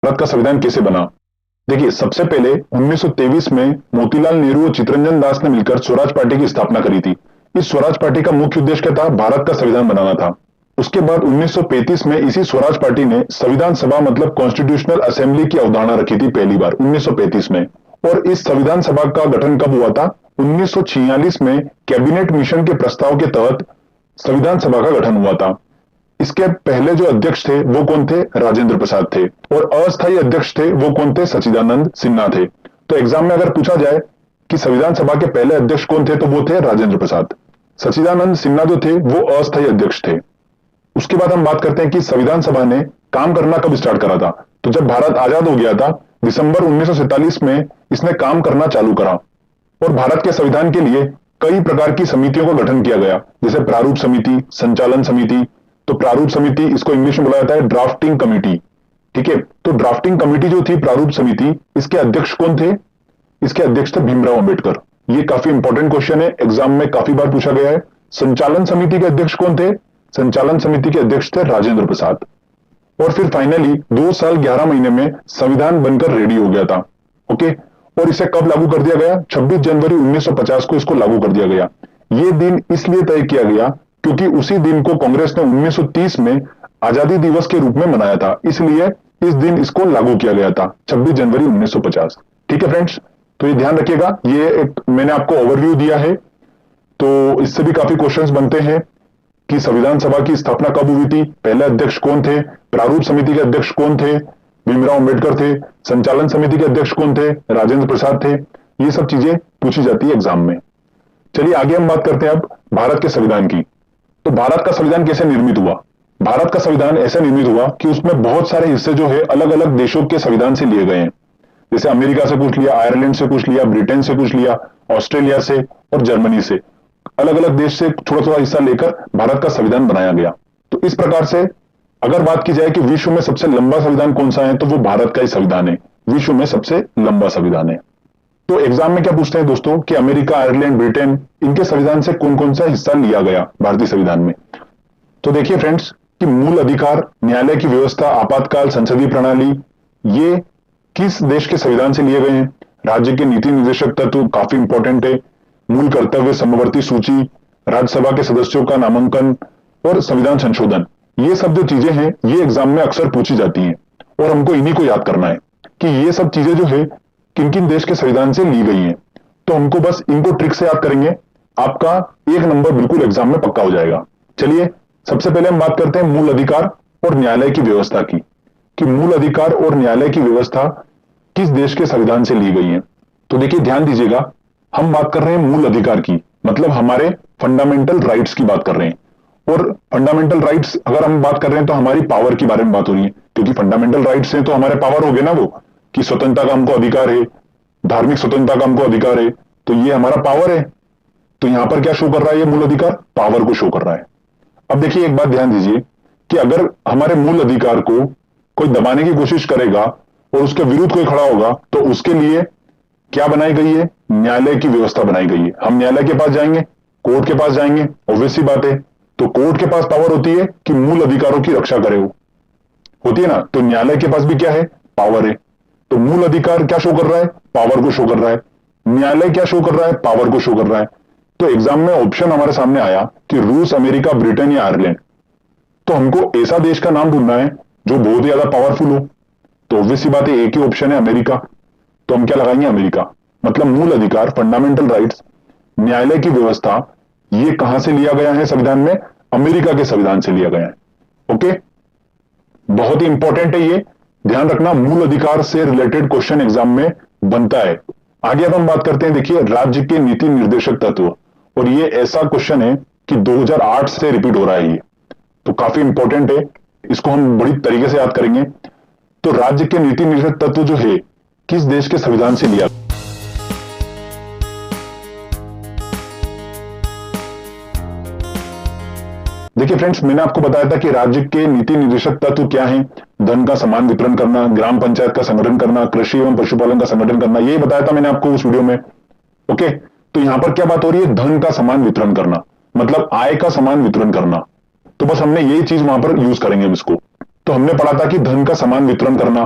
भारत का संविधान कैसे बना। देखिए, सबसे पहले 1923 में मोतीलाल नेहरू और चित्तरंजन दास ने मिलकर स्वराज पार्टी की स्थापना करी थी। इस स्वराज पार्टी का मुख्य उद्देश्य क्या था? भारत का संविधान बनाना था। उसके बाद 1935 में इसी स्वराज पार्टी ने संविधान सभा मतलब कॉन्स्टिट्यूशनल असेंबली की अवधारणा रखी थी पहली बार 1935 में। और इस संविधान सभा का गठन कब हुआ था? 1946 में कैबिनेट मिशन के प्रस्ताव के तहत संविधान सभा का गठन हुआ था। इसके पहले जो अध्यक्ष थे वो कौन थे? राजेंद्र प्रसाद थे। और अस्थायी अध्यक्ष थे वो कौन थे? सच्चिदानंद सिन्हा थे। तो एग्जाम में अगर पूछा जाए कि संविधान सभा के पहले अध्यक्ष कौन थे, तो वो थे राजेंद्र प्रसाद। सच्चिदानंद सिन्हा जो थे वो अस्थायी अध्यक्ष थे। उसके बाद हम बात करते हैं कि संविधान सभा ने काम करना कब स्टार्ट करा था। तो जब भारत आजाद हो गया था, दिसंबर 1947 में इसने काम करना चालू करा। और भारत के संविधान के लिए कई प्रकार की समितियों का गठन किया गया, जैसे प्रारूप समिति, संचालन समिति। तो प्रारूप समिति, इसको इंग्लिश में बोला जाता है ड्राफ्टिंग कमिटी। ठीक है, तो ड्राफ्टिंग कमिटी जो थी प्रारूप समिति, इसके अध्यक्ष कौन थे? इसके अध्यक्ष थे भीमराव अंबेडकर। ये काफी इंपॉर्टेंट क्वेश्चन है, एग्जाम में काफी बार पूछा गया है। संचालन समिति के अध्यक्ष कौन थे? संचालन समिति के अध्यक्ष थे राजेंद्र प्रसाद। और फिर फाइनली 2 साल 11 महीने में संविधान बनकर रेडी हो गया था। ओके, और इसे कब लागू कर दिया गया? 26 जनवरी 1950 को इसको लागू कर दिया गया। यह दिन इसलिए तय किया गया क्योंकि उसी दिन को कांग्रेस ने 1930 में आजादी दिवस के रूप में मनाया था, इसलिए इस दिन इसको लागू किया गया था, 26 जनवरी 1950। ठीक है फ्रेंड्स, तो ये ध्यान रखिएगा। ये एक मैंने आपको ओवरव्यू दिया है, तो इससे भी काफी क्वेश्चंस बनते हैं कि संविधान सभा की स्थापना कब हुई थी, पहले अध्यक्ष कौन थे, प्रारूप समिति के अध्यक्ष कौन थे, भीमराव अंबेडकर थे, संचालन समिति के अध्यक्ष कौन थे, राजेंद्र प्रसाद थे। ये सब चीजें पूछी जाती है एग्जाम में। चलिए आगे हम बात करते हैं अब भारत के संविधान की। तो भारत का संविधान कैसे निर्मित हुआ? भारत का संविधान ऐसे निर्मित हुआ कि उसमें बहुत सारे हिस्से जो है अलग अलग देशों के संविधान से लिए गए हैं। जैसे अमेरिका से कुछ लिया, आयरलैंड से कुछ लिया, ब्रिटेन से कुछ लिया, ऑस्ट्रेलिया से और जर्मनी से, अलग अलग देश से थोड़ा थोड़ा हिस्सा लेकर भारत का संविधान बनाया गया। तो इस प्रकार से अगर बात की जाए कि विश्व में सबसे लंबा संविधान कौन सा है, तो वो भारत का ही संविधान है, विश्व में सबसे लंबा संविधान है। तो एग्जाम में क्या पूछते हैं दोस्तों कि अमेरिका, आयरलैंड, ब्रिटेन, इनके संविधान से कौन कौन सा हिस्सा लिया गया भारतीय संविधान में। तो देखिए फ्रेंड्स कि मूल अधिकार, न्यायालय की व्यवस्था, आपातकाल, संसदीय प्रणाली, ये किस देश के संविधान से लिए गए हैं। राज्य के नीति निर्देशक तत्व काफी इंपॉर्टेंट है, मूल कर्तव्य, समवर्ती सूची, राज्यसभा के सदस्यों का नामांकन और संविधान संशोधन, ये सब जो चीजें हैं ये एग्जाम में अक्सर पूछी जाती हैं और हमको इन्हीं को याद करना है कि ये सब चीजें जो है किन किन देश के संविधान से ली गई हैं। तो हमको बस इनको ट्रिक से याद करेंगे, आपका 1 नंबर बिल्कुल एग्जाम में पक्का हो जाएगा। चलिए सबसे पहले हम बात करते हैं मूल अधिकार और न्यायालय की व्यवस्था की, कि मूल अधिकार और न्यायालय की व्यवस्था किस देश के संविधान से ली गई है। तो देखिए ध्यान दीजिएगा, हम बात कर रहे हैं मूल अधिकार की, मतलब हमारे फंडामेंटल राइट्स की बात कर रहे हैं। और फंडामेंटल राइट्स अगर हम बात कर रहे हैं तो हमारी पावर की बारे में बात हो रही है, क्योंकि फंडामेंटल राइट्स हैं तो हमारे पावर हो गए ना, वो कि स्वतंत्रता का हमको अधिकार है, धार्मिक स्वतंत्रता का हमको अधिकार है, तो ये हमारा पावर है। तो यहां पर क्या शो कर रहा है? ये मूल अधिकार पावर को शो कर रहा है। अब देखिए एक बात ध्यान दीजिए कि अगर हमारे मूल अधिकार को कोई दबाने की कोशिश करेगा और उसके विरुद्ध कोई खड़ा होगा, तो उसके लिए क्या बनाई गई है? न्यायालय की व्यवस्था बनाई गई है। हम न्यायालय के पास जाएंगे, कोर्ट के पास जाएंगे, ऑब्वियस सी बात है। तो कोर्ट के पास पावर होती है कि मूल अधिकारों की रक्षा करे, वो होती है ना। तो न्यायालय के पास भी क्या है? पावर है। तो मूल अधिकार क्या शो कर रहा है? पावर को शो कर रहा है। न्यायालय क्या शो कर रहा है? पावर को शो कर रहा है। तो एग्जाम में ऑप्शन हमारे सामने आया कि रूस, अमेरिका, ब्रिटेन या आयरलैंड। तो हमको ऐसा देश का नाम ढूंढना है जो बहुत ही ज्यादा पावरफुल हो। तो ऑब्वियस सी बात है, एक ही ऑप्शन है अमेरिका। तो हम क्या लगाएंगे? अमेरिका। मतलब मूल अधिकार, फंडामेंटल राइट्स, न्यायालय की व्यवस्था, ये कहां से लिया गया है संविधान में? अमेरिका के संविधान से लिया गया है। ओके, बहुत ही इंपॉर्टेंट है ये, ध्यान रखना। मूल अधिकार से रिलेटेड क्वेश्चन एग्जाम में बनता है। आगे अब हम बात करते हैं, देखिए राज्य के नीति निर्देशक तत्व, और ये ऐसा क्वेश्चन है कि 2008 से रिपीट हो रहा है ये, तो काफी इंपॉर्टेंट है, इसको हम बड़ी तरीके से याद करेंगे। तो राज्य के नीति निर्देशक तत्व जो है किस देश के संविधान से लिया? देखिए फ्रेंड्स, मैंने आपको बताया था कि राज्य के नीति निर्देशक तत्व क्या हैं। धन का समान वितरण करना, ग्राम पंचायत का संगठन करना, कृषि एवं पशुपालन का संगठन करना, यही बताया था मैंने आपको उस वीडियो में। ओके, तो यहां पर क्या बात हो रही है? धन का समान वितरण करना, मतलब आय का समान वितरण करना। तो बस हमने यही चीज वहां पर यूज करेंगे हम इसको। तो हमने पढ़ा था कि धन का समान वितरण करना,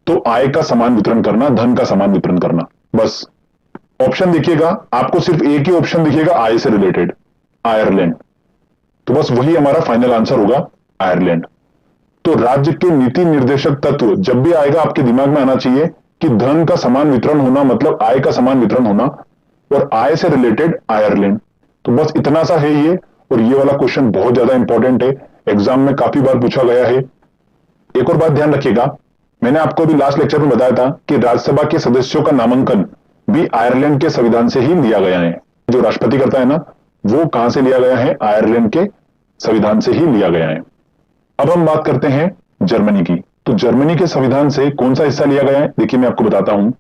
तो आय का समान वितरण करना, धन का समान वितरण करना। बस ऑप्शन देखिएगा, आपको सिर्फ एक ही ऑप्शन दिखेगा आय से रिलेटेड, आयरलैंड। तो बस वही हमारा फाइनल आंसर होगा, आयरलैंड। तो राज्य के नीति निर्देशक तत्व जब भी आएगा आपके दिमाग में आना चाहिए कि धन का समान वितरण होना मतलब आय का समान वितरण होना, और आय से रिलेटेड आयरलैंड। तो बस इतना सा है ये, और ये वाला क्वेश्चन बहुत ज्यादा इंपॉर्टेंट है, एग्जाम में काफी बार पूछा गया है। एक और बात ध्यान रखिएगा, मैंने आपको अभी लास्ट लेक्चर में बताया था कि राज्यसभा के सदस्यों का नामांकन भी आयरलैंड के संविधान से ही लिया गया है। जो राष्ट्रपति करता है ना, वो कहां से लिया गया है? आयरलैंड के संविधान से ही लिया गया है। अब हम बात करते हैं जर्मनी की। तो जर्मनी के संविधान से कौन सा हिस्सा लिया गया है? देखिए मैं आपको बताता हूं।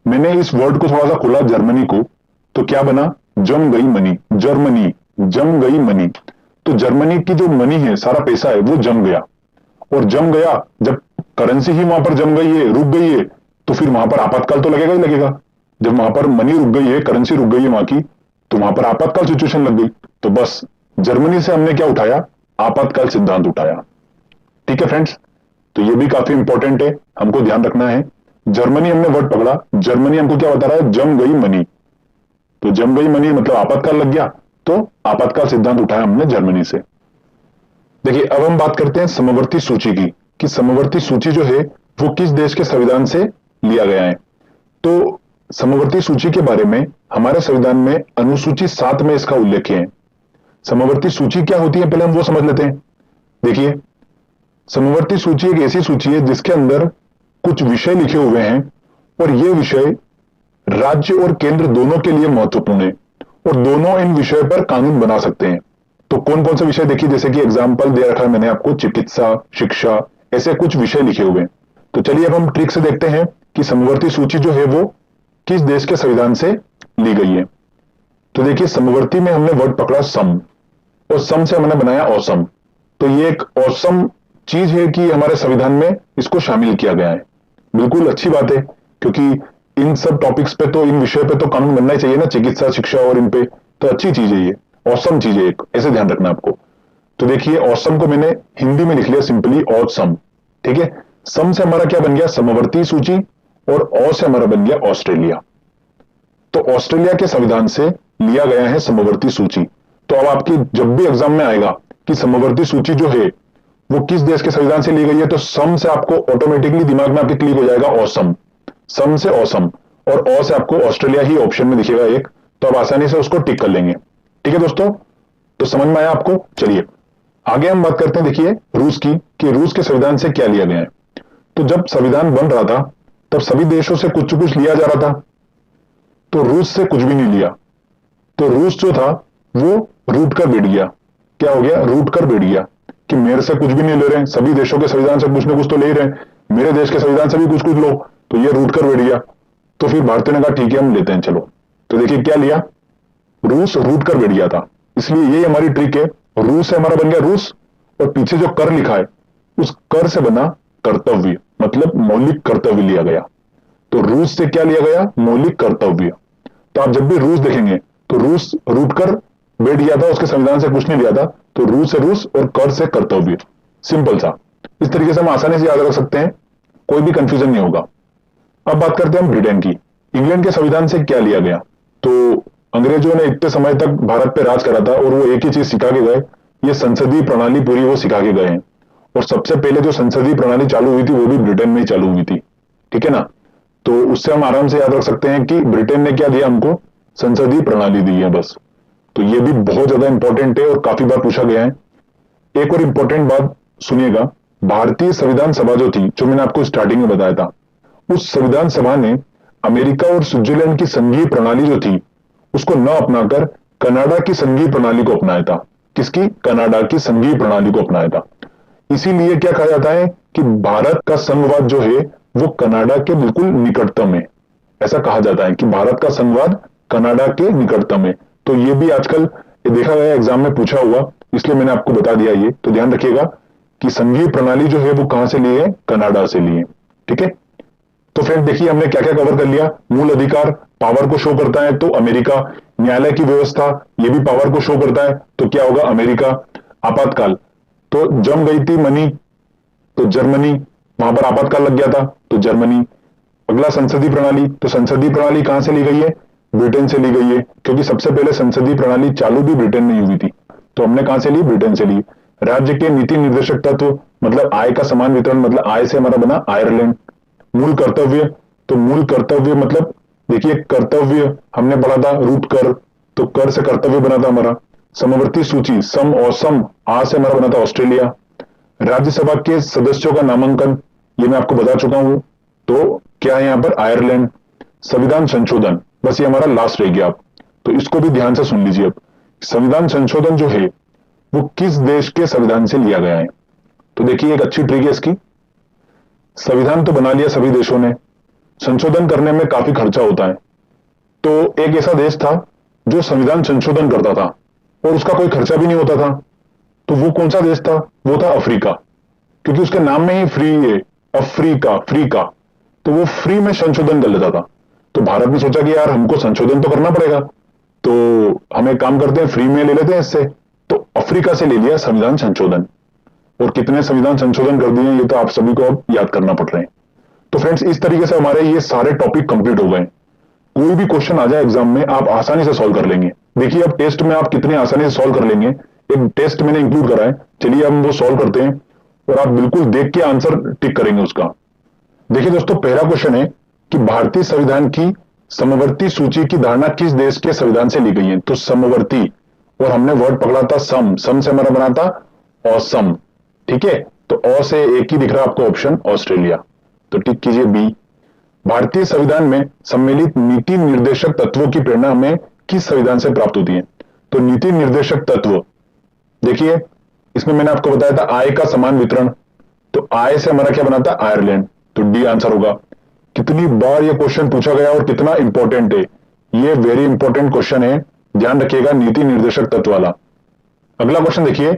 मैंने इस वर्ड को थोड़ा सा खोला, जर्मनी को, तो क्या बना? जम गई मनी। जर्मनी, जम गई मनी। तो जर्मनी की जो मनी है, सारा पैसा है, वो जम गया। और जम गया, जब करेंसी ही वहां पर जम गई है, रुक गई है, तो फिर वहां पर आपातकाल तो लगेगा ही लगेगा। जब वहां पर मनी रुक गई है, करेंसी रुक गई है वहां की, तो वहां पर आपातकाल सिचुएशन लग गई। तो बस जर्मनी से हमने क्या उठाया? आपातकाल सिद्धांत उठाया। ठीक है फ्रेंड्स, तो ये भी काफी इंपॉर्टेंट है, हमको ध्यान रखना है। जर्मनी हमने वर्ड पकड़ा, जर्मनी हमको क्या बता रहा है? जम गई मनी। तो जम गई मनी मतलब आपातकाल लग गया, तो आपातकाल सिद्धांत उठाया हमने जर्मनी से। देखिए अब हम बात करते हैं समवर्ती सूची की, कि समवर्ती सूची जो है वो किस देश के संविधान से लिया गया है। तो समवर्ती सूची के बारे में हमारे संविधान में अनुसूची 7 में इसका उल्लेख है। समवर्ती सूची क्या होती है, पहले हम वो समझ लेते हैं। देखिए, समवर्ती सूची एक ऐसी सूची है जिसके अंदर कुछ विषय लिखे हुए हैं, और ये विषय राज्य और केंद्र दोनों के लिए महत्वपूर्ण है, और दोनों इन विषय पर कानून बना सकते हैं। तो कौन कौन से विषय? देखिए, जैसे कि एग्जाम्पल दे रखा है मैंने आपको, चिकित्सा, शिक्षा, ऐसे कुछ विषय लिखे हुए हैं। तो चलिए अब हम ट्रिक से देखते हैं कि समवर्ती सूची जो है वो किस देश के संविधान से ली गई है। तो देखिए, समवर्ती में हमने वर्ड पकड़ा सम, और सम से हमने बनाया औसम। तो ये एक औसम चीज है कि हमारे संविधान में इसको शामिल किया गया है। बिल्कुल अच्छी बात है, क्योंकि इन सब टॉपिक्स पे तो, इन विषय पे तो कानून बनना ही चाहिए ना, चिकित्सा, शिक्षा और इन पे। तो अच्छी चीज है ये, औसम चीज है एक, ऐसे ध्यान रखना आपको। तो देखिए, औसम को मैंने हिंदी में लिख लिया सिंपली औसम। ठीक है, सम से हमारा क्या बन गया? समवर्ती सूची, और औ से हमारा बन गया ऑस्ट्रेलिया। तो ऑस्ट्रेलिया के संविधान से लिया गया है समवर्ती सूची। तो अब आपकी जब भी एग्जाम में आएगा कि समवर्ती सूची जो है वो किस देश के संविधान से ली गई है, तो सम से आपको ऑटोमेटिकली दिमाग में आपके क्लिक हो जाएगा औसम। सम से औसम, और औ से आपको ऑस्ट्रेलिया ही ऑप्शन में दिखेगा एक, तो आप आसानी से उसको टिक कर लेंगे। ठीक है दोस्तों, तो समझ में आया आपको? चलिए आगे हम बात करते हैं, देखिए रूस की, कि रूस के संविधान से क्या लिया गया है। तो जब संविधान बन रहा था तब सभी देशों से कुछ लिया जा रहा था, तो रूस से कुछ भी नहीं लिया। तो रूस जो था वो रूट कर बैठ गया। क्या हो गया? रूट कर बैठ गया कि मेरे से कुछ भी नहीं ले रहे हैं, सभी देशों के संविधान से कुछ ना कुछ तो ले ही रहे हैं, मेरे देश के संविधान से भी कुछ लो। तो ये रूट कर बैठ गया। तो फिर भारतीय ने कहा ठीक है हम लेते हैं, चलो। तो देखिए क्या लिया? रूस रूट कर बैठ गया था। इसलिए यही हमारी ट्रिक है, रूस से हमारा बन गया रूस, और पीछे जो कर लिखा है उस कर से बना कर्तव्य, मतलब मौलिक कर्तव्य लिया गया। तो रूस से क्या लिया गया? मौलिक कर्तव्य। तो आप जब भी रूस देखेंगे तो रूस रूट कर बैठ गया था, उसके संविधान से कुछ नहीं लिया था, तो रूस से रूस और कर से कर्तव्य, सिंपल सा। इस तरीके से हम आसानी से याद रख सकते हैं, कोई भी कंफ्यूजन नहीं होगा। अब बात करते हैं हम ब्रिटेन की। इंग्लैंड के संविधान से क्या लिया गया? तो अंग्रेजों ने इतने समय तक भारत पे राज करा था, और वो एक ही चीज सिखा के गए, ये संसदीय प्रणाली पूरी वो सिखा के गए हैं। और सबसे पहले जो संसदीय प्रणाली चालू हुई थी वो भी ब्रिटेन में ही चालू हुई थी। ठीक है ना? तो उससे हम आराम से याद रख सकते हैं कि ब्रिटेन ने क्या दिया हमको? संसदीय प्रणाली दी है बस। तो ये भी बहुत ज्यादा इंपॉर्टेंट है और काफी बार पूछा गया है। एक और इंपॉर्टेंट बात सुनिएगा, भारतीय संविधान सभा जो थी, जो मैंने आपको स्टार्टिंग में बताया था, उस संविधान सभा ने अमेरिका और स्विट्जरलैंड की संघीय प्रणाली जो थी उसको न अपनाकर कनाडा की संघीय प्रणाली को अपनाया था। किसकी? कनाडा की संघीय प्रणाली को अपनाया था। इसीलिए क्या कहा जाता है कि भारत का संघवाद जो है वो कनाडा के बिल्कुल निकटतम है। ऐसा कहा जाता है कि भारत का संघवाद कनाडा के निकटतम है। तो ये भी आजकल देखा गया, एग्जाम में पूछा हुआ, इसलिए मैंने आपको बता दिया ये। तो ध्यान रखिएगा कि संघीय प्रणाली जो है वो कहां से ली है? कनाडा से ली है। ठीक है, तो फ्रेंड देखिए हमने क्या क्या कवर कर लिया। मूल अधिकार पावर को शो करता है तो अमेरिका, न्यायालय की व्यवस्था ये भी पावर को शो करता है तो क्या होगा? अमेरिका। आपातकाल, तो जम गई थी मनी, तो जर्मनी, वहां पर आपातकाल लग गया था, तो जर्मनी। अगला संसदीय प्रणाली, तो संसदीय प्रणाली कहां से ली गई है? ब्रिटेन से ली गई है, क्योंकि सबसे पहले संसदीय प्रणाली चालू भी ब्रिटेन में हुई थी, तो हमने कहां से ली? ब्रिटेन से ली। राज्य के नीति निर्देशक तत्व, मतलब आय का समान वितरण, मतलब आय से हमारा बना आयरलैंड। मूल कर्तव्य, तो मूल कर्तव्य मतलब देखिए कर्तव्य हमने पढ़ा था रूट कर, तो कर से कर्तव्य बना था हमारा। समवर्ती सूची, सम और सम आ से हमारा बना था ऑस्ट्रेलिया। राज्यसभा के सदस्यों का नामांकन, ये मैं आपको बता चुका हूं, तो क्या है यहां पर? आयरलैंड। संविधान संशोधन, बस ये हमारा लास्ट रह गया। आप तो इसको भी ध्यान से सुन लीजिए। अब संविधान संशोधन जो है वो किस देश के संविधान से लिया गया है? तो देखिए एक अच्छी ट्रिक है इसकी। संविधान तो बना लिया सभी देशों ने, संशोधन करने में काफी खर्चा होता है, तो एक ऐसा देश था जो संविधान संशोधन करता था और उसका कोई खर्चा भी नहीं होता था। तो वो कौन सा देश था? वो था अफ्रीका, क्योंकि उसके नाम में ही फ्री है, अफ्रीका, फ्री का, तो वो फ्री में संशोधन कर लेता था। तो भारत ने सोचा कि यार हमको संशोधन तो करना पड़ेगा, तो हम एक काम करते हैं, फ्री में ले लेते हैं इससे। तो अफ्रीका से ले लिया संविधान संशोधन, और कितने संविधान संशोधन कर दिए ये तो आप सभी को अब याद करना पड़ रहे हैं। तो फ्रेंड्स इस तरीके से हमारे ये सारे टॉपिक कंप्लीट हो गए। कोई भी क्वेश्चन आ जाए एग्जाम में आप आसानी से सॉल्व कर लेंगे। देखिए अब टेस्ट में आप कितने आसानी से सॉल्व कर लेंगे, एक टेस्ट मैंने इंक्लूड करा है, चलिए हम वो सॉल्व करते हैं और आप बिल्कुल देख के आंसर टिक करेंगे उसका। देखिए दोस्तों पहला क्वेश्चन है कि भारतीय संविधान की समवर्ती सूची की धारणा किस देश के संविधान से ली गई है? तो समवर्ती, और हमने वर्ड पकड़ा था सम, सम से हमारा बना था ऑसम, ठीक है। तो अ से एक ही दिख रहा है आपको ऑप्शन, ऑस्ट्रेलिया, तो टिक कीजिए बी। भारतीय संविधान में सम्मिलित नीति निर्देशक तत्वों की प्रेरणा हमें किस संविधान से प्राप्त होती है? तो नीति निर्देशक तत्व, देखिए इसमें मैंने आपको बताया था आय का समान वितरण, तो आय से हमारा क्या बना था? आयरलैंड, तो डी आंसर होगा। कितनी बार ये क्वेश्चन पूछा गया और कितना इंपॉर्टेंट है, ये वेरी इंपॉर्टेंट क्वेश्चन है, ध्यान रखिएगा, नीति निर्देशक तत्व वाला। अगला क्वेश्चन देखिए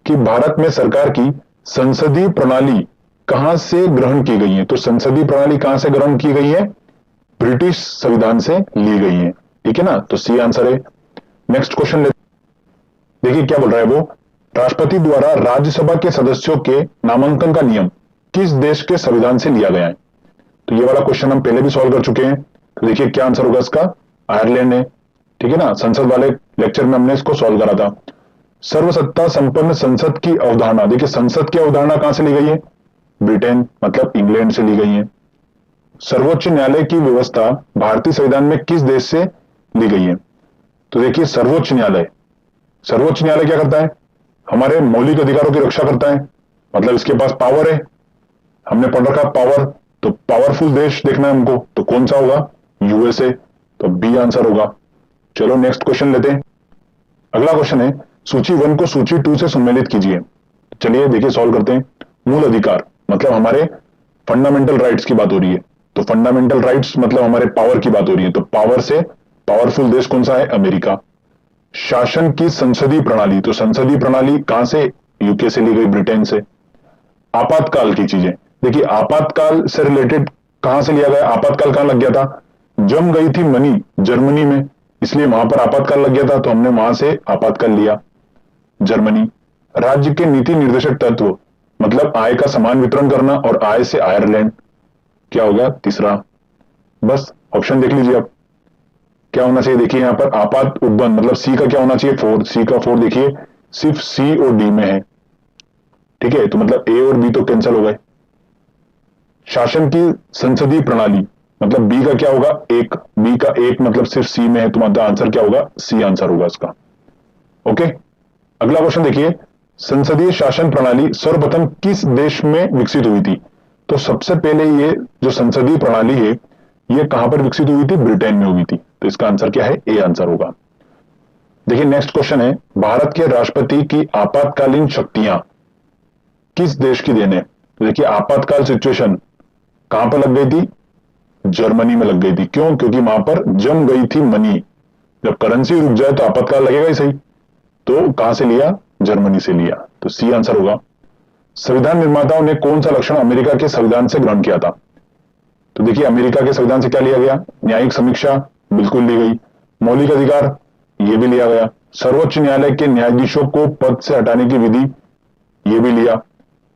कि भारत में सरकार की संसदीय प्रणाली कहां से ग्रहण की गई है? तो संसदीय प्रणाली कहां से ग्रहण की गई है? ब्रिटिश संविधान से ली गई है, ठीक है ना, तो सी आंसर है। नेक्स्ट क्वेश्चन देखिए क्या बोल रहा है वो, राष्ट्रपति द्वारा राज्यसभा के सदस्यों के नामांकन का नियम किस देश के संविधान से लिया गया है? तो ये वाला क्वेश्चन हम पहले भी सॉल्व कर चुके हैं, तो देखिए क्या आंसर होगा इसका? आयरलैंड है, ठीक है ना, संसद वाले लेक्चर में हमने इसको सॉल्व करा था। सर्वसत्ता संपन्न संसद की अवधारणा, देखिए संसद की अवधारणा कहां से ली गई है? ब्रिटेन, मतलब इंग्लैंड से ली गई है। सर्वोच्च न्यायालय की व्यवस्था भारतीय संविधान में किस देश से ली गई है? तो देखिए सर्वोच्च न्यायालय, सर्वोच्च न्यायालय क्या करता है? हमारे मौलिक अधिकारों की रक्षा करता है, मतलब इसके पास पावर है, हमने पढ़ रखा पावर, तो पावरफुल देश देखना है हमको, तो कौन सा होगा? यूएसए, तो बी आंसर होगा। चलो नेक्स्ट क्वेश्चन लेते हैं। अगला क्वेश्चन है सूची 1 को सूची 2 से सम्मिलित कीजिए। चलिए देखिए सॉल्व करते हैं। मूल अधिकार मतलब हमारे फंडामेंटल राइट्स की बात हो रही है, तो फंडामेंटल राइट्स मतलब हमारे पावर की बात हो रही है, तो पावर से पावरफुल देश कौन सा है? अमेरिका। शासन की संसदीय प्रणाली, तो संसदीय प्रणाली कहां से? यूके से ली गई, ब्रिटेन से। आपातकाल की चीजें, देखिए आपातकाल से रिलेटेड कहां से लिया गया? आपातकाल कहां लग गया था? जम गई थी मनी जर्मनी में, इसलिए वहां पर आपातकाल लग गया था, तो हमने वहां से आपातकाल लिया, जर्मनी। राज्य के नीति निर्देशक तत्व मतलब आय का समान वितरण करना, और आय से आयरलैंड, क्या होगा? तीसरा। बस ऑप्शन देख लीजिए आप क्या होना चाहिए। देखिए यहां पर आपात उपबंध मतलब सी का क्या होना चाहिए? 4, सी का 4, देखिए सिर्फ सी और डी में है, ठीक है, तो मतलब ए और बी तो कैंसिल हो गए। शासन की संसदीय प्रणाली मतलब बी का क्या होगा? एक, बी का एक मतलब सिर्फ सी में है, तो मतलब आंसर क्या होगा? सी आंसर होगा इसका। ओके, अगला क्वेश्चन देखिए, संसदीय शासन प्रणाली सर्वप्रथम किस देश में विकसित हुई थी? तो सबसे पहले ये जो संसदीय प्रणाली है ये कहां पर विकसित हुई थी? ब्रिटेन में हुई थी, तो इसका आंसर क्या है? ए आंसर होगा। देखिए नेक्स्ट क्वेश्चन है, भारत के राष्ट्रपति की आपातकालीन शक्तियां किस देश की देन है? तो देखिए आपातकाल सिचुएशन कहां पर लग गई थी? जर्मनी में लग गई थी। क्यों? क्योंकि वहां पर जम गई थी मनी, जब करेंसी रुक जाए तो आपातकाल लगेगा ही सही, तो कहां से लिया? जर्मनी से लिया, तो सी आंसर होगा। संविधान निर्माताओं ने कौन सा लक्षण अमेरिका के संविधान से ग्रहण किया था? तो देखिए अमेरिका के संविधान से क्या लिया गया? न्यायिक समीक्षा बिल्कुल ली गई, मौलिक अधिकार ये भी लिया गया, सर्वोच्च न्यायालय के न्यायाधीशों को पद से हटाने की विधि ये भी लिया,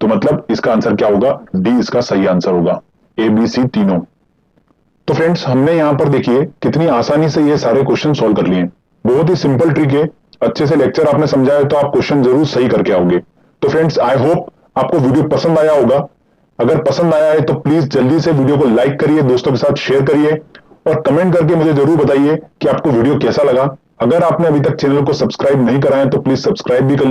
तो मतलब इसका आंसर क्या होगा? डी इसका सही आंसर होगा। ए बी सी तीनों। तो फ्रेंड्स, हमने यहां पर देखिए कितनी आसानी से ये सारे क्वेश्चन सॉल्व कर लिए। बहुत ही सिंपल ट्रिक है। अच्छे से लेक्चर आपने समझा है तो आप क्वेश्चन जरूर सही करके आओगे। तो फ्रेंड्स, आई होप आपको वीडियो पसंद आया होगा। अगर पसंद आया है तो प्लीज जल्दी से वीडियो को लाइक करिए, दोस्तों के साथ शेयर करिए और कमेंट करके मुझे जरूर बताइए कि आपको वीडियो कैसा लगा। अगर आपने अभी तक चैनल को सब्सक्राइब नहीं करा है तो प्लीज सब्सक्राइब भी कर